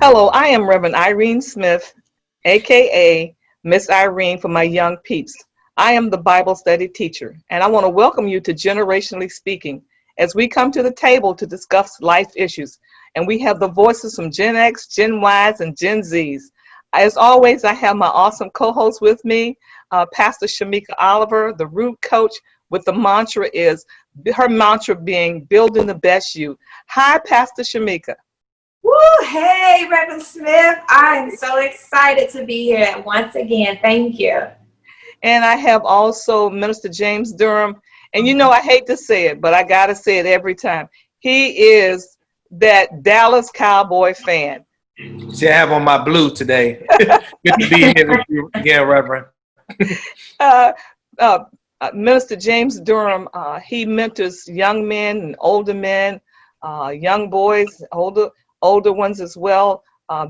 Hello, I am Reverend Irene Smith, aka Miss Irene for my young peeps. I am the Bible study teacher, and I want to welcome you to Generationally Speaking as we come to the table to discuss life issues. And we have the voices from Gen X, Gen Ys, and Gen Zs. As always, I have my awesome co host with me, Pastor Shamika Oliver, the root coach, with the mantra is her mantra being building the best you. Hi, Pastor Shamika. Woo! Hey, Reverend Smith. I am so excited to be here once again. Thank you. And I have also Minister James Durham. And you know, I hate to say it, but I got to say it every time. He is that Dallas Cowboy fan. See, I have on my blue today. Good to be here with you again, Reverend. Uh, uh, Minister James Durham, he mentors young men, young boys, older ones as well,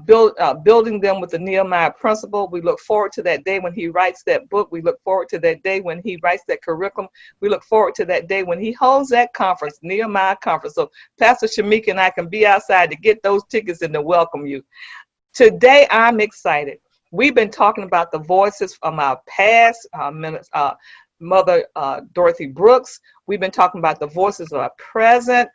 building them with the Nehemiah principle. We look forward to that day when he writes that book. We look forward to that day when he writes that curriculum. We look forward to that day when he holds that conference, Nehemiah conference. So Pastor Shamika and I can be outside to get those tickets and to welcome you. Today, I'm excited. We've been talking about the voices from our past, Mother Dorothy Brooks. We've been talking about the voices of our present.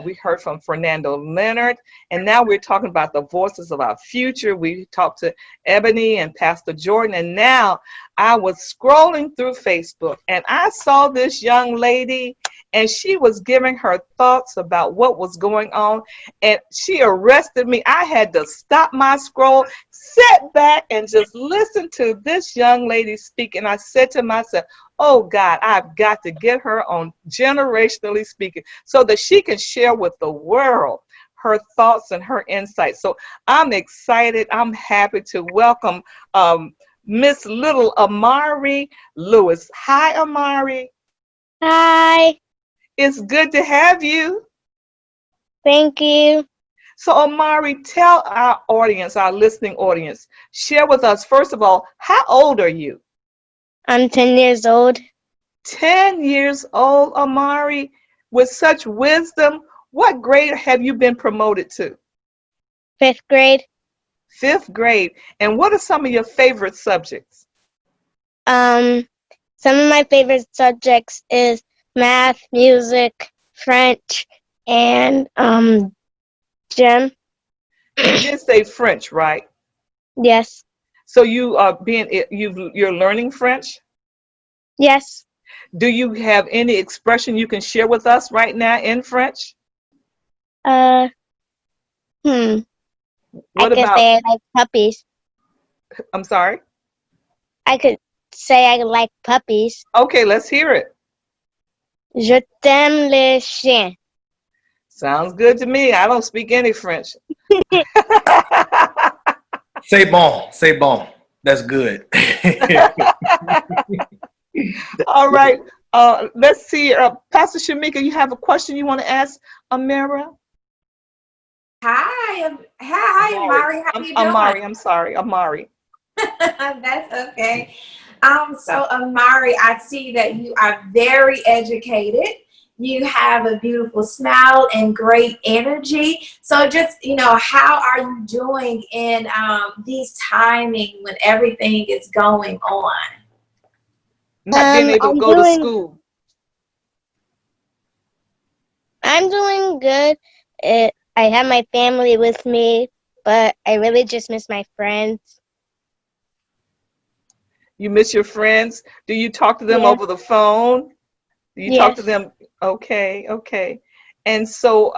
We heard from Fernando Leonard, and now we're talking about the voices of our future. We talked to Ebony and Pastor Jordan, and now I was scrolling through Facebook, and I saw this young lady, and she was giving her thoughts about what was going on, and she arrested me. I had to stop my scroll, sit back, and just listen to this young lady speak, and I said to myself, oh God, I've got to get her on Generationally Speaking so that she can share with the world her thoughts and her insights. So I'm excited. I'm happy to welcome Miss Little Amari Lewis. Hi, Amari. Hi, It's good to have you. thank you. So Amari, tell our audience, our listening audience, share with us, first of all, how old are you? I'm 10 years old. 10 years old, Amari, with such wisdom. What grade have you been promoted to? Fifth grade. Fifth grade. And what are some of your favorite subjects? Um, some of my favorite subjects is math, music, French, and gym. You did say French, right? Yes, So you're learning French? yes. Do you have any expression you can share with us right now in French? Uh, I What could about, say I like puppies. I'm sorry? I could say I like puppies. Okay, let's hear it. Je t'aime les chiens. Sounds good to me. I don't speak any French. Say bon. That's good. All right. Let's see. Pastor Shamika, you have a question you want to ask Amira? Hi, Amari. How you doing? Amari, I'm sorry. Amari. That's okay. So Amari, I see that you are very educated. You have a beautiful smile and great energy. So just, how are you doing in these timing when everything is going on? Not being able to I'm go to doing school. I'm doing good. I have my family with me, but I really just miss my friends. You miss your friends. Do you talk to them Yes, over the phone? Do you talk to yes. them? Okay, okay. And so,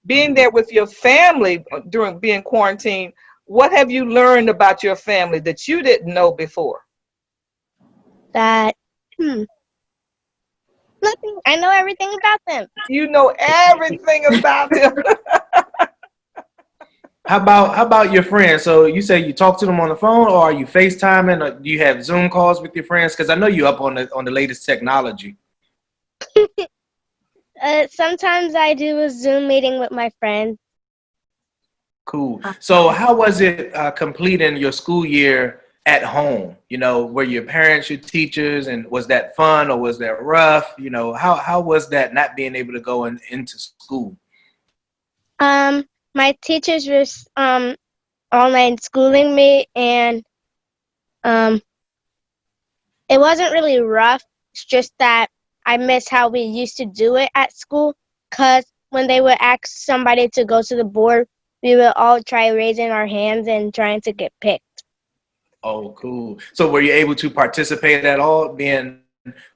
being there with your family during being quarantined, what have you learned about your family that you didn't know before? That nothing. I know everything about them. You know everything about them. How about your friends? So you say you talk to them on the phone, or are you FaceTiming, or do you have Zoom calls with your friends? Because I know you up on the latest technology. Sometimes I do a Zoom meeting with my friends. Cool. So how was it completing your school year at home? Were your parents your teachers, and was that fun or was that rough? How was that not being able to go into school? My teachers were online schooling me, and um, it wasn't really rough. It's just that I miss how we used to do it at school. Cause when they would ask somebody to go to the board, we would all try raising our hands and trying to get picked. Oh, cool. So were you able to participate at all being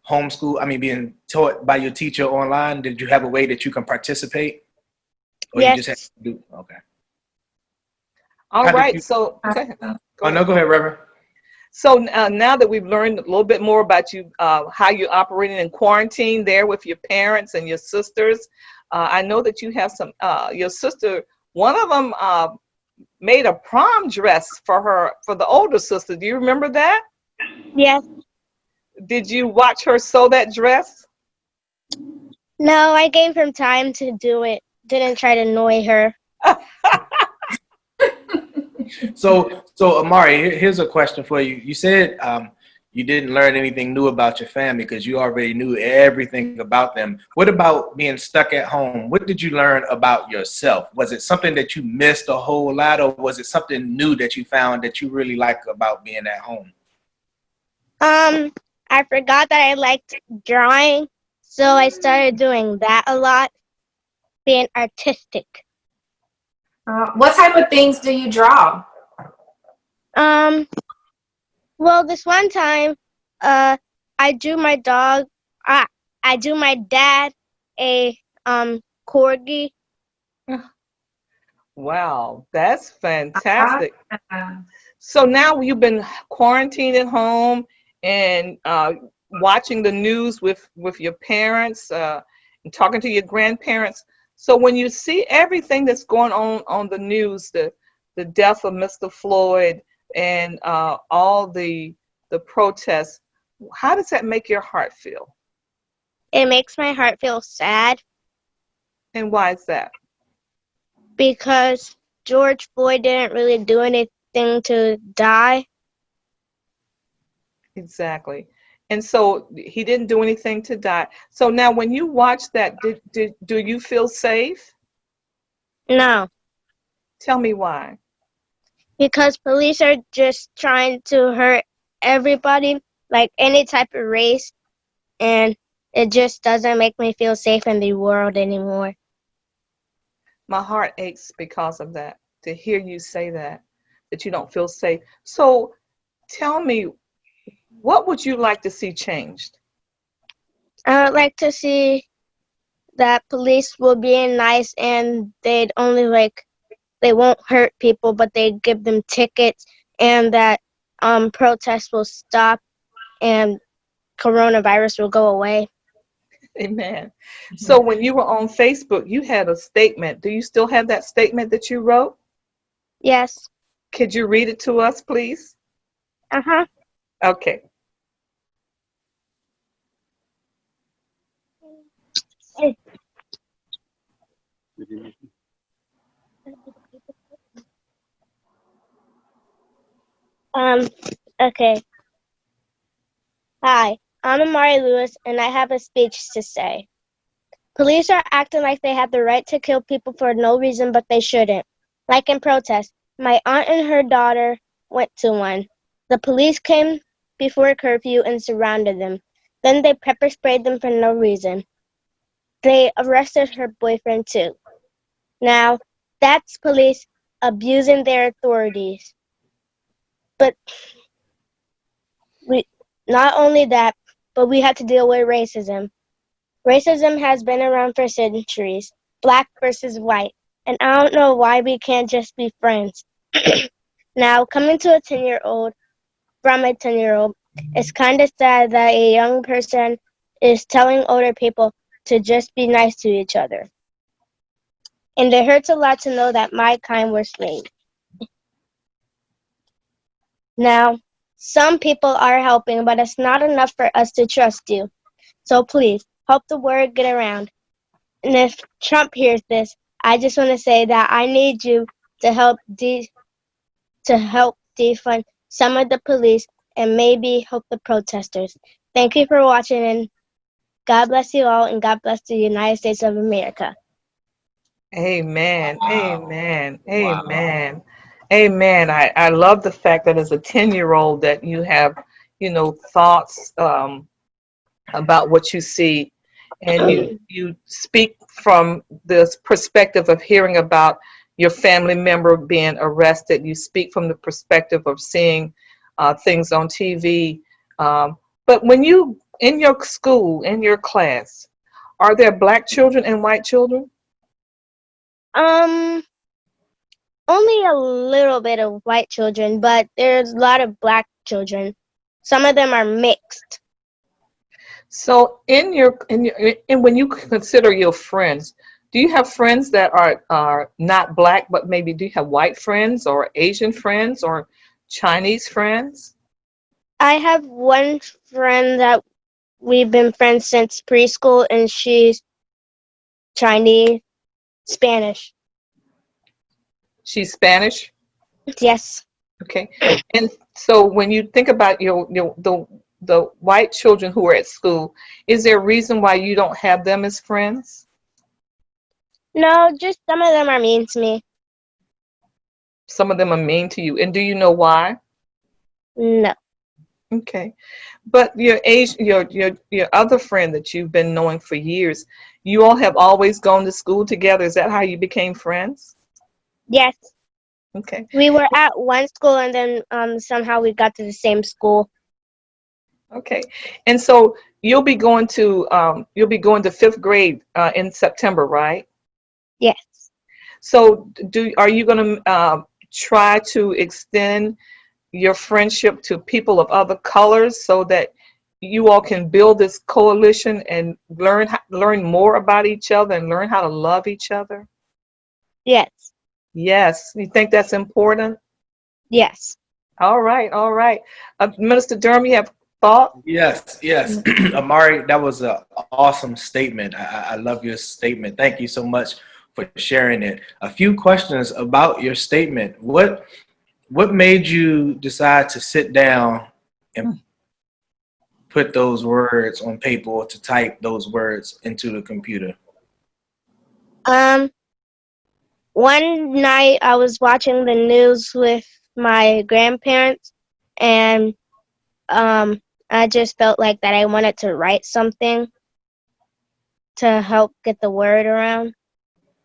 homeschool? I mean, being taught by your teacher online? Did you have a way that you can participate? Or you just had Yes. to do, okay. All How did right. you, So go ahead. Go oh, no, ahead. go ahead, Reverend. So now that we've learned a little bit more about you, how you're operating in quarantine there with your parents and your sisters, I know that you have some. Your sister, one of them, made a prom dress for the older sister. Do you remember that? Yes. Did you watch her sew that dress? No, I gave him time to do it. Didn't try to annoy her. So Amari, here's a question for you. You said you didn't learn anything new about your family because you already knew everything about them. What about being stuck at home? What did you learn about yourself? Was it something that you missed a whole lot, or was it something new that you found that you really like about being at home? Um, I forgot that I liked drawing, so I started doing that a lot, being artistic. What type of things do you draw? Um, well, this one time, uh, I drew my dog. I I drew my dad a corgi. Wow, that's Uh, fantastic. So now you've been quarantined at home and watching the news with your parents and talking to your grandparents. So when you see everything that's going on the news, the death of Mr. Floyd and all the protests, how does that make your heart feel? It makes my heart feel sad And why is that? because George Floyd didn't really do anything to die. Exactly. And so he didn't do anything to die. So now when you watch that, do you feel safe? No, Tell me why. because police are just trying to hurt everybody, like any type of race, and it just doesn't make me feel safe in the world anymore. My heart aches because of that, to hear you say that you don't feel safe. So tell me, what would you like to see changed? I would like to see that police will be nice and they'd only they won't hurt people, but they give them tickets, and that protests will stop and coronavirus will go away. Amen. So when you were on Facebook, you had a statement. Do you still have that statement that you wrote? Yes. Could you read it to us, please? Uh-huh. Okay. Um, okay. Hi, I'm Amari Lewis, and I have a speech to say. Police are acting like they have the right to kill people for no reason, but they shouldn't. Like in protest, my aunt and her daughter went to one. The police came before curfew and surrounded them. Then they pepper sprayed them for no reason. They arrested her boyfriend too. Now, that's police abusing their authorities. But we not only that, but we have to deal with racism. Racism has been around for centuries, black versus white, and I don't know why we can't just be friends. Now, coming to a 10-year-old from a 10-year-old, it's kind of sad that a young person is telling older people to just be nice to each other. And it hurts a lot to know that my kind were slaves. Now, some people are helping, but it's not enough for us to trust you. So please, help the word get around. And if Trump hears this, I just want to say that I need you to help defund some of the police and maybe help the protesters. Thank you for watching, and God bless you all, and God bless the United States of America. Amen. Wow. Amen. Wow. Amen. Amen. I love the fact that as a 10-year-old that you have, thoughts about what you see, and you speak from this perspective of hearing about your family member being arrested. You speak from the perspective of seeing things on TV. But when you in your school, in your class, are there black children and white children? Um, Only a little bit of white children, but there's a lot of black children. Some of them are mixed. So in when you consider your friends, do you have friends that are not black, but maybe do you have white friends or Asian friends or Chinese friends? I have one friend that we've been friends since preschool, and she's Chinese, Spanish. She's Spanish. Yes. Okay. And so when you think about the white children who are at school, is there a reason why you don't have them as friends? No, just some of them are mean to me. Some of them are mean to you, and do you know why? No. Okay. But your other friend that you've been knowing for years, you all have always gone to school together. Is that how you became friends? Yes. Okay. We were at one school, and then somehow we got to the same school. Okay. And so you'll be going to fifth grade in September, right? Yes. So are you going to try to extend your friendship to people of other colors so that you all can build this coalition and learn more about each other and learn how to love each other? Yes. Yes. You think that's important? Yes. All right. All right. Minister Durham, you have thought? Yes, yes. Amari, that was an awesome statement. I love your statement. Thank you so much for sharing it. A few questions about your statement. What made you decide to sit down and put those words on paper or to type those words into the computer? Um, One night I was watching the news with my grandparents, and I just felt like that I wanted to write something to help get the word around.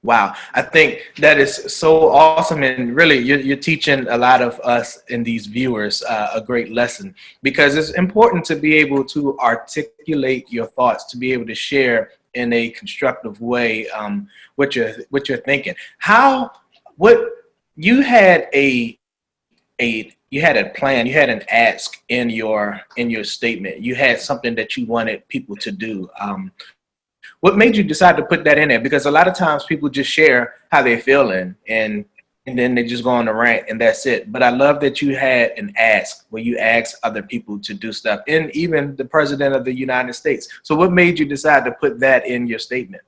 Wow, I think that is so awesome, and really, you're teaching a lot of us and these viewers a great lesson, because it's important to be able to articulate your thoughts, to be able to share in a constructive way what you're thinking. What you had you had a plan, you had an ask in your statement, you had something that you wanted people to do. What made you decide to put that in there? Because a lot of times people just share how they're feeling and then they just go on the rant and that's it. But I love that you had an ask where you asked other people to do stuff, and even the president of the United States. So what made you decide to put that in your statement?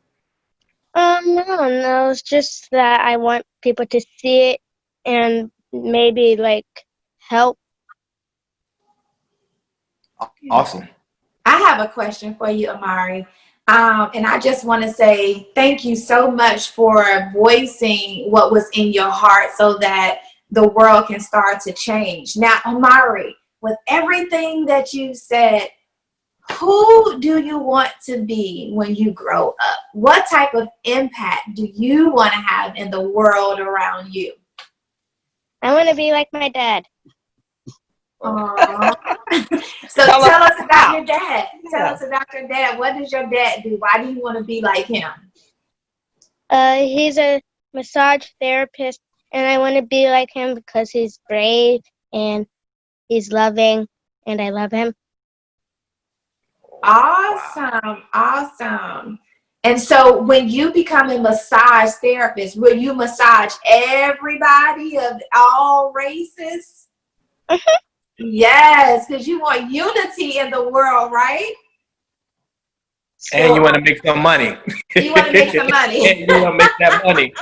No, it's just that I want people to see it and maybe like help. Awesome. I have a question for you, Amari. And I just want to say thank you so much for voicing what was in your heart so that the world can start to change. Now, Amari, with everything that you said, who do you want to be when you grow up? What type of impact do you want to have in the world around you? I want to be like my dad. Aww. So Tell us tell us about how. your dad. Tell Yeah. us about your dad. What does your dad do? Why do you want to be like him? He's a massage therapist, and I want to be like him because he's brave and he's loving, and I love him. Awesome. Awesome. And so when you become a massage therapist, will you massage everybody of all races? Yes, because you want unity in the world, right? And you want to make some money. You want to make some money. And you want to make that money.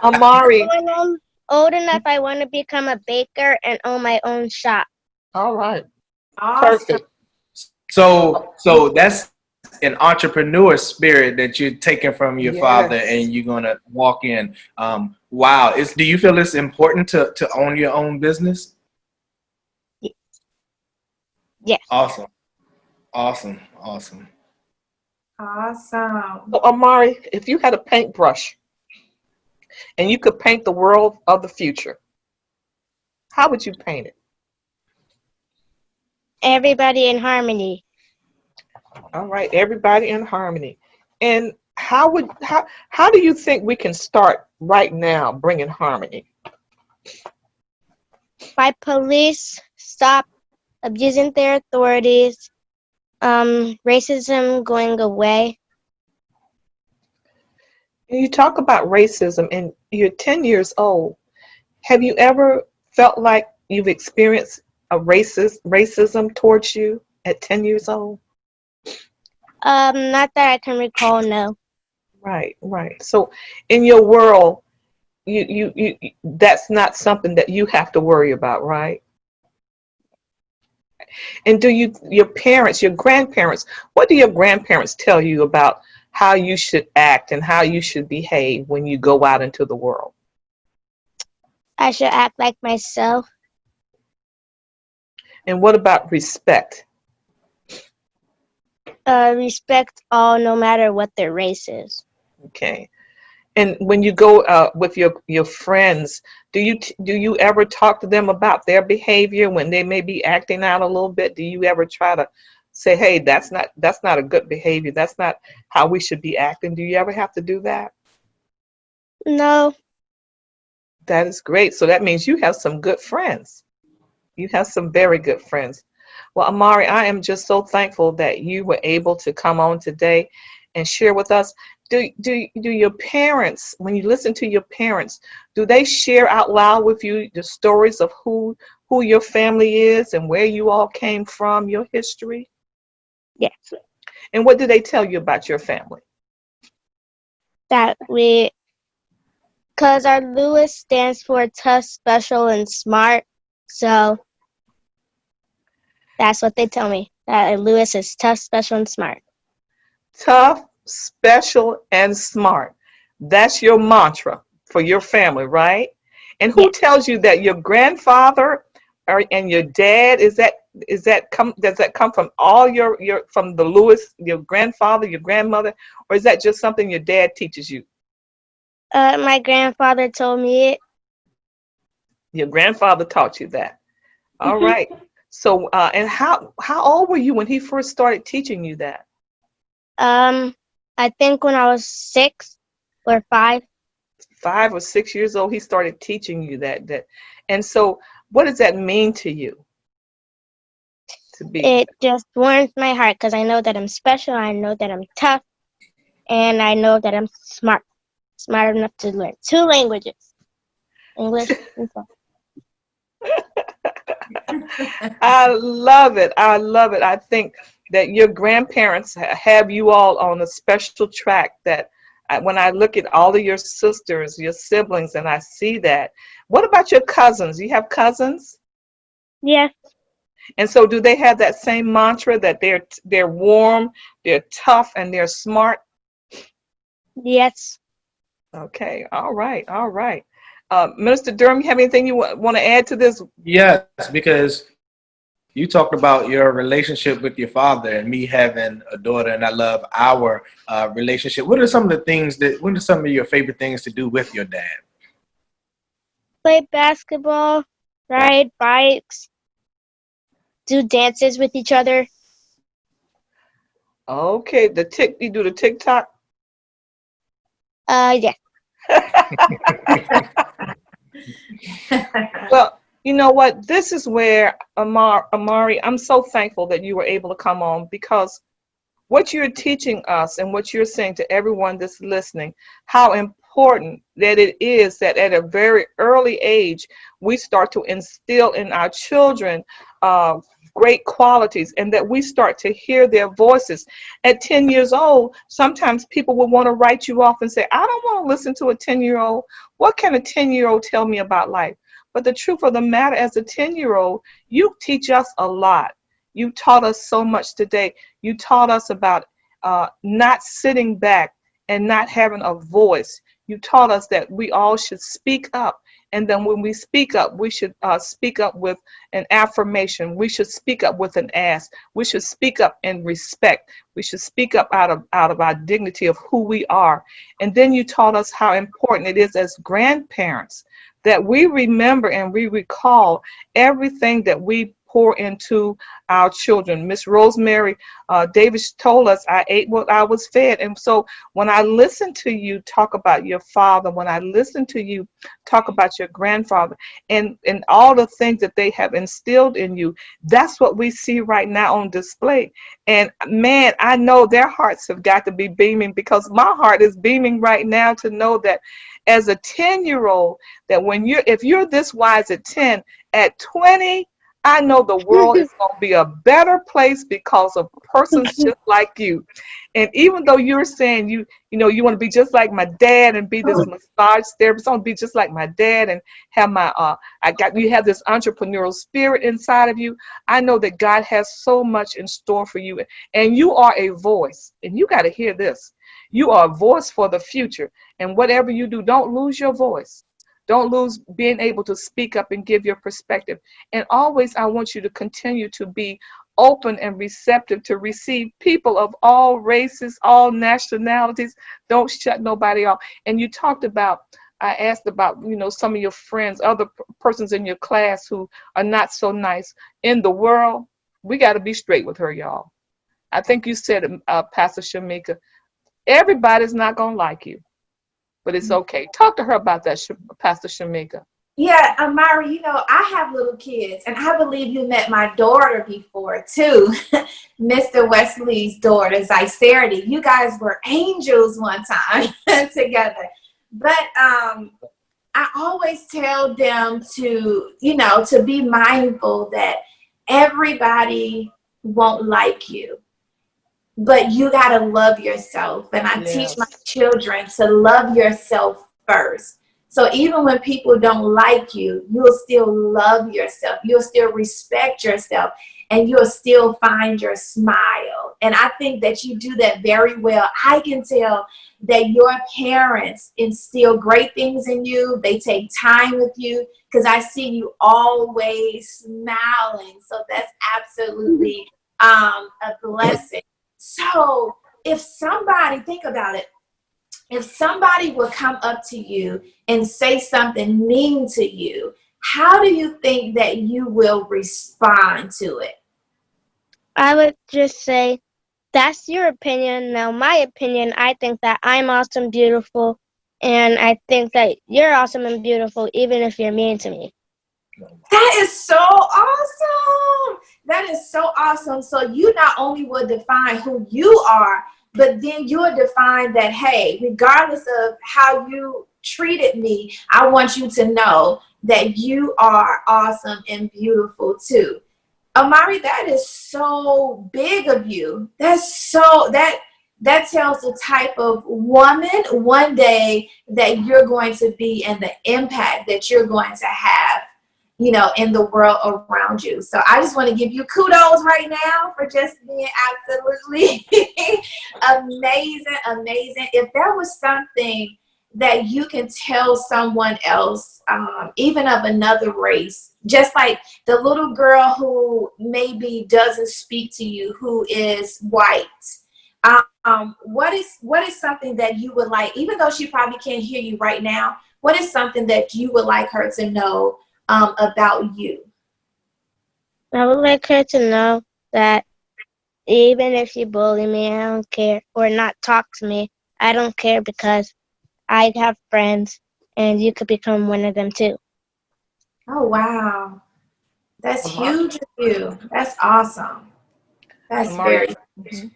Amari. When I'm old enough, I want to become a baker and own my own shop. All right. Awesome. Perfect. So an entrepreneur spirit that you're taking from your father Yes. and you're gonna walk in. Wow. Do you feel it's important to own your own business? Yes. Awesome. Awesome. Awesome. Awesome. So, Amari, if you had a paintbrush and you could paint the world of the future, how would you paint it? Everybody in harmony. All right, everybody in harmony. And how do you think we can start right now bringing harmony? By police stop abusing their authorities, racism going away. And you talk about racism, and you're 10 years old. Have you ever felt like you've experienced a racism towards you at 10 years old? Not that I can recall, no. Right, right. So in your world, you that's not something that you have to worry about, right? And do your parents, your grandparents, what do your grandparents tell you about how you should act and how you should behave when you go out into the world? I should act like myself. And what about respect? Respect all, no matter what their race is. Okay. And when you go with your friends, do you ever talk to them about their behavior when they may be acting out a little bit? Do you ever try to say, "Hey, that's not a good behavior. That's not how we should be acting." Do you ever have to do that? No, That is great. So that means you have some good friends. You have some very good friends. Well, Amari, I am just so thankful that you were able to come on today and share with us. Do your parents, when you listen to your parents, do they share out loud with you the stories of who your family is and where you all came from, your history? yes. And what do they tell you about your family? That we, because our Lewis stands for tough, special, and smart. So that's what they tell me. That Lewis is tough, special, and smart. Tough, special, and smart. That's your mantra for your family, right? And who Yes. tells you that your grandfather and your dad does that come from all your from the Lewis, your grandfather, your grandmother, or is that just something your dad teaches you? My grandfather told me it. Your grandfather taught you that. All right. So and how old were you when he first started teaching you that? um, I think when I was 6 or 5. 5 or 6 years old, he started teaching you that. And so what does that mean to you to be? It just warms my heart because I know that I'm special. I know that I'm tough, and I know that I'm smart enough to learn 2 languages, English and French. I love it. I love it. I think that your grandparents have you all on a special track that when I look at all of your sisters, your siblings, and I see that. What about your cousins? You have cousins? Yes, And so do they have that same mantra that they're warm, they're tough, and they're smart? yes. Okay. All right. All right. Minister Durham, you have anything you want to add to this? Yes, because you talked about your relationship with your father and me having a daughter, and I love our relationship. What are some of the things what are some of your favorite things to do with your dad? Play basketball, ride bikes, do dances with each other. Okay. You do the TikTok? Yes. Well, you know what? This is where Amari, I'm so thankful that you were able to come on because what you're teaching us and what you're saying to everyone that's listening, how important that it is that at a very early age, we start to instill in our children uh, great qualities and that we start to hear their voices. At 10 years old, sometimes people will want to write you off and say, I don't want to listen to a 10-year-old. What can a 10-year-old tell me about life? But the truth of the matter, as a 10-year-old, you teach us a lot. You taught us so much today. You taught us about not sitting back and not having a voice. You taught us that we all should speak up. And then when we speak up, we should speak up with an affirmation. We should speak up with an ask. We should speak up in respect. We should speak up out of our dignity of who we are. And then you taught us how important it is as grandparents that we remember and we recall everything that we pour into our children. Miss Rosemary Davis told us, I ate what I was fed. And so when I listen to you talk about your father, when I listen to you talk about your grandfather and all the things that they have instilled in you, that's what we see right now on display. And man, I know their hearts have got to be beaming, because my heart is beaming right now to know that as a 10-year-old, that if you're this wise at 10, at 20, I know the world is going to be a better place because of persons just like you. And even though you're saying you want to be just like my dad and be this massage therapist, I want to be just like my dad and have you have this entrepreneurial spirit inside of you. I know that God has so much in store for you, and you are a voice. And you got to hear this: you are a voice for the future. And whatever you do, don't lose your voice. Don't lose being able to speak up and give your perspective. And always, I want you to continue to be open and receptive to receive people of all races, all nationalities. Don't shut nobody off. And you talked about, I asked about, some of your friends, other persons in your class who are not so nice in the world. We got to be straight with her, y'all. I think you said, Pastor Shamika, everybody's not going to like you. But it's okay. Talk to her about that, Pastor Shamika. Yeah, Amari, I have little kids, and I believe you met my daughter before, too. Mr. Wesley's daughter, Zycerity. You guys were angels one time together. But I always tell them to be mindful that everybody won't like you. But you got to love yourself. And I teach my children to love yourself first. So even when people don't like you, you'll still love yourself. You'll still respect yourself. And you'll still find your smile. And I think that you do that very well. I can tell that your parents instill great things in you. They take time with you, because I see you always smiling. So that's absolutely a blessing. So if somebody, think about it, if somebody would come up to you and say something mean to you, how do you think that you will respond to it? I would just say, that's your opinion. Now, my opinion, I think that I'm awesome, beautiful, and I think that you're awesome and beautiful, even if you're mean to me. That is so awesome. That is so awesome. So you not only will define who you are, but then you'll define that, hey, regardless of how you treated me, I want you to know that you are awesome and beautiful too. Amari, that is so big of you. That tells the type of woman one day that you're going to be and the impact that you're going to have, in the world around you. So I just want to give you kudos right now for just being absolutely amazing. If there was something that you can tell someone else, even of another race, just like the little girl who maybe doesn't speak to you, who is white, what is something that you would like, even though she probably can't hear you right now, what is something that you would like her to know about you? I would like her to know that even if you bully me, I don't care, or not talk to me, I don't care, because I have friends, and you could become one of them too. Oh, wow. That's huge of you. That's awesome. That's Amari, very huge.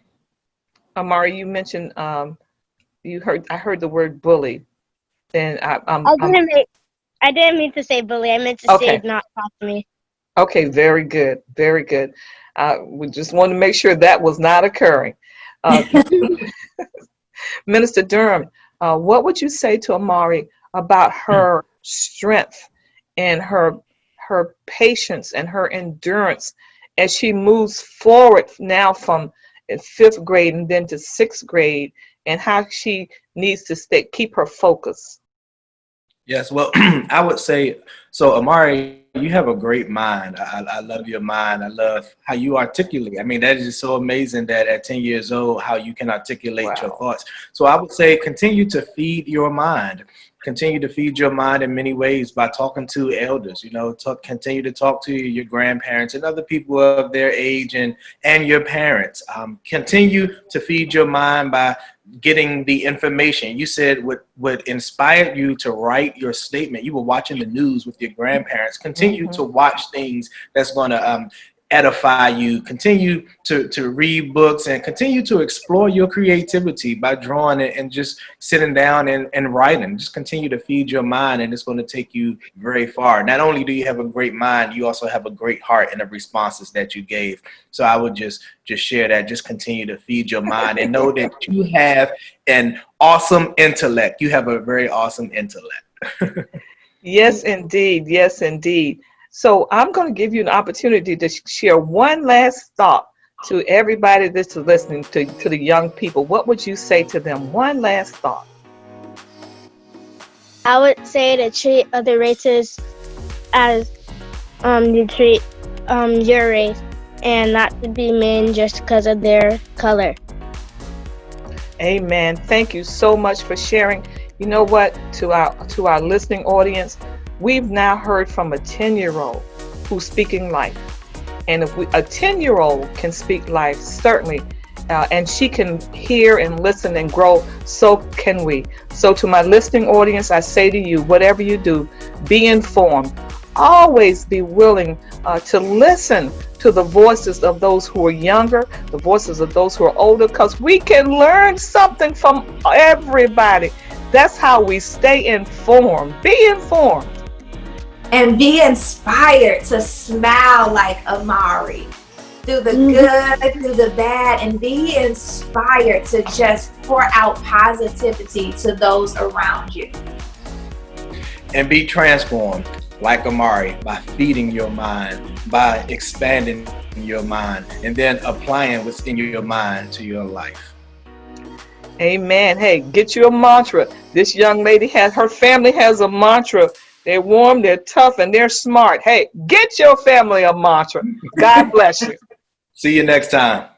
Amari, you mentioned I heard the word bully. And I didn't mean to say bully. I meant to say not talk to me. Okay, very good. Very good. We just want to make sure that was not occurring. Minister Durham, what would you say to Amari about her strength and her patience and her endurance as she moves forward now from in 5th grade and then to 6th grade, and how she needs to keep her focus. Yes, well, I would say so. Amari, you have a great mind. I love your mind. I love how you articulate. I mean, that is just so amazing that at 10 years old, how you can articulate your Wow. thoughts. So I would say continue to feed your mind. Continue to feed your mind in many ways by talking to elders. You know, continue to talk to your grandparents and other people of their age and your parents. Continue to feed your mind by getting the information. You said what inspired you to write your statement. You were watching the news with your grandparents. Continue Hmm. to watch things that's going to edify you. Continue to read books and continue to explore your creativity by drawing it and just sitting down and writing. Just continue to feed your mind, and it's going to take you very far. Not only do you have a great mind, you also have a great heart in the responses that you gave. So I would just share that. Just continue to feed your mind and know that you have an awesome intellect. You have a very awesome intellect. Yes, indeed. Yes, indeed. So I'm going to give you an opportunity to share one last thought to everybody that's listening, to the young people. What would you say to them? One last thought. I would say to treat other races as you treat your race, and not to be mean just because of their color. Amen. Thank you so much for sharing. You know what? To our listening audience, we've now heard from a 10-year-old who's speaking life. And if a 10-year-old can speak life, certainly, and she can hear and listen and grow, so can we. So to my listening audience, I say to you, whatever you do, be informed. Always be willing to listen to the voices of those who are younger, the voices of those who are older, because we can learn something from everybody. That's how we stay informed. Be informed. And be inspired to smile like Amari through the good, through the bad, and be inspired to just pour out positivity to those around you. And be transformed like Amari by feeding your mind, by expanding your mind, and then applying what's in your mind to your life. Amen. Hey, get you a mantra. This young lady her family has a mantra. They're warm, they're tough, and they're smart. Hey, get your family a mantra. God bless you. See you next time.